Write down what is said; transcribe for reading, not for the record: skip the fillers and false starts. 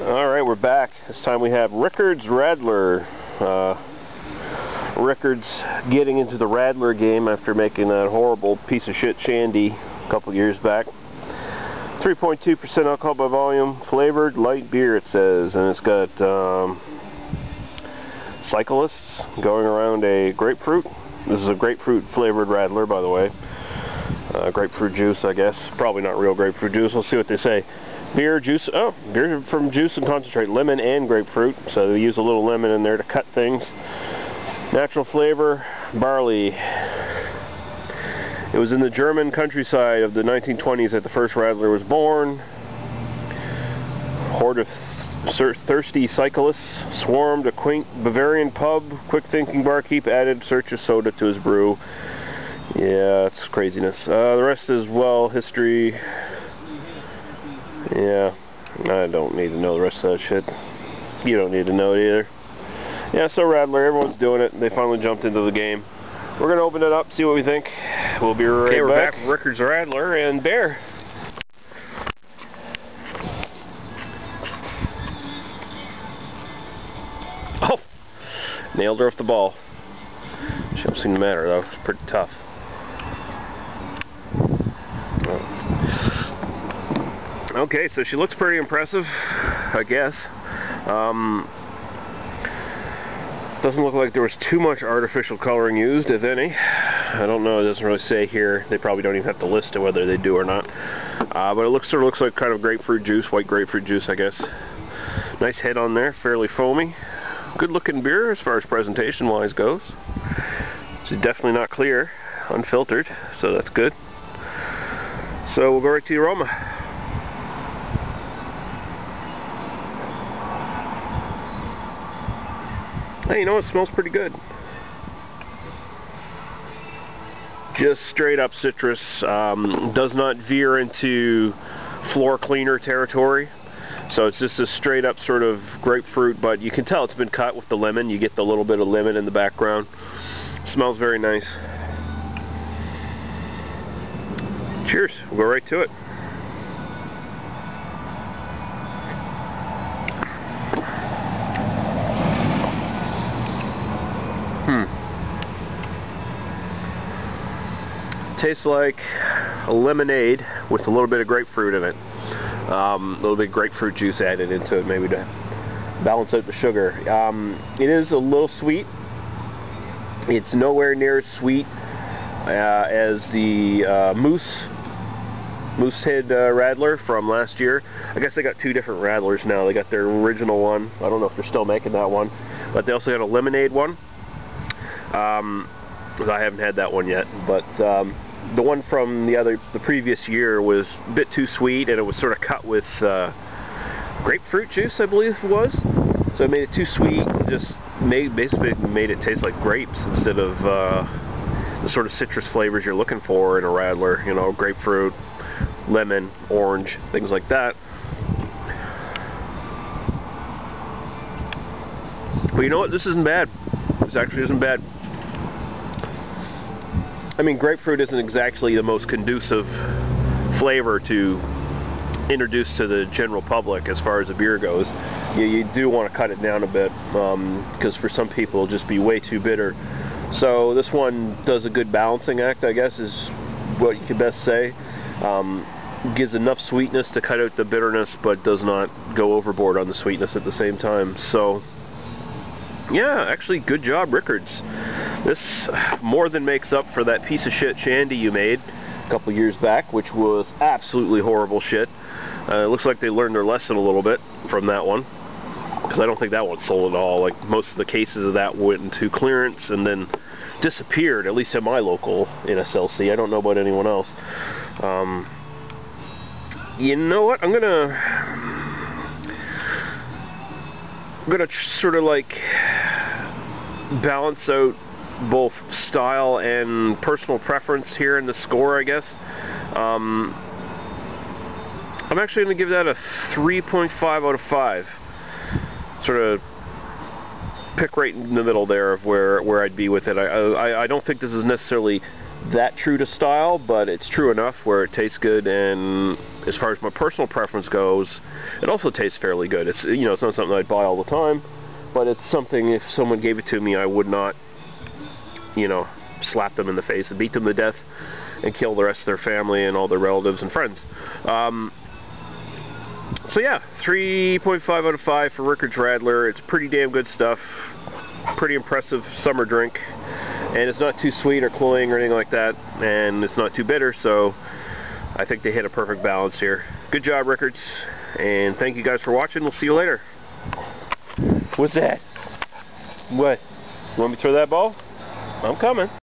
Alright, we're back. This time we have Rickard's Radler. Rickard's getting into the Radler game after making that horrible piece of shit shandy a couple years back. 3.2% alcohol by volume, flavored light beer it says, and it's got cyclists going around a grapefruit. This is a grapefruit flavored Radler, by the way. Grapefruit juice, I guess. Probably not real grapefruit juice. We'll see what they say. Beer, juice, beer from juice and concentrate, lemon and grapefruit, so they use a little lemon in there to cut things. Natural flavor, barley. It was in the German countryside of the 1920s that the first Radler was born. Horde of thirsty cyclists swarmed a quaint Bavarian pub. Quick-thinking barkeep added search of soda to his brew. Yeah, it's craziness. The rest is, well, history. Yeah, I don't need to know the rest of that shit. You don't need to know it either. Yeah, so Radler, everyone's doing it. They finally jumped into the game. We're going to open it up, see what we think. We'll be right back. Okay, we're back with Rickard's Radler and Bear. Oh! Nailed her off the ball. She don't seem to matter, though. It's pretty tough. Okay, so she looks pretty impressive, I guess. Doesn't look like there was too much artificial coloring used, if any. I don't know, it doesn't really say here. They probably don't even have to list it whether they do or not. But it sort of looks like kind of grapefruit juice, white grapefruit juice, I guess. Nice head on there, fairly foamy. Good looking beer as far as presentation wise goes. It's definitely not clear, unfiltered, so that's good. So we'll go right to the aroma. Hey, you know, it smells pretty good. Just straight up citrus. Does not veer into floor cleaner territory. So it's just a straight up sort of grapefruit, but you can tell it's been cut with the lemon. You get the little bit of lemon in the background. Smells very nice. Cheers. We'll go right to it. Tastes like a lemonade with a little bit of grapefruit in it. A little bit of grapefruit juice added into it, maybe to balance out the sugar. It is a little sweet. It's nowhere near as sweet as the Moosehead Radler from last year. I guess they got two different Radlers now. They got their original one. I don't know if they're still making that one, but they also got a lemonade one. I haven't had that one yet, but the one from the previous year was a bit too sweet, and it was sort of cut with grapefruit juice, I believe it was. So it made it too sweet, and just basically made it taste like grapes instead of the sort of citrus flavors you're looking for in a Radler. You know, grapefruit, lemon, orange, things like that. But you know what? This isn't bad. This actually isn't bad. I mean, grapefruit isn't exactly the most conducive flavor to introduce to the general public as far as a beer goes. You do want to cut it down a bit, because for some people it'll just be way too bitter. So this one does a good balancing act, I guess, is what you could best say. Gives enough sweetness to cut out the bitterness, but does not go overboard on the sweetness at the same time. So yeah, actually, good job, Rickard's. This more than makes up for that piece of shit shandy you made a couple years back, which was absolutely horrible shit. It looks like they learned their lesson a little bit from that one, because I don't think that one sold at all. Like, most of the cases of that went into clearance and then disappeared, at least at my local NSLC. I don't know about anyone else. You know what? I'm gonna sort of like balance out both style and personal preference here in the score, I guess. I'm actually going to give that a 3.5 out of 5. Sort of pick right in the middle there of where I'd be with it. I don't think this is necessarily that true to style, but it's true enough where it tastes good, and as far as my personal preference goes, it also tastes fairly good. It's, you know, it's not something I'd buy all the time, but it's something, if someone gave it to me, I would not, you know, slap them in the face and beat them to death and kill the rest of their family and all their relatives and friends. So yeah, 3.5 out of 5 for Rickard's Radler. It's pretty damn good stuff. Pretty impressive summer drink. And it's not too sweet or cloying or anything like that. And it's not too bitter, so I think they hit a perfect balance here. Good job, Rickards. And thank you guys for watching. We'll see you later. What's that? What? You want me to throw that ball? I'm coming.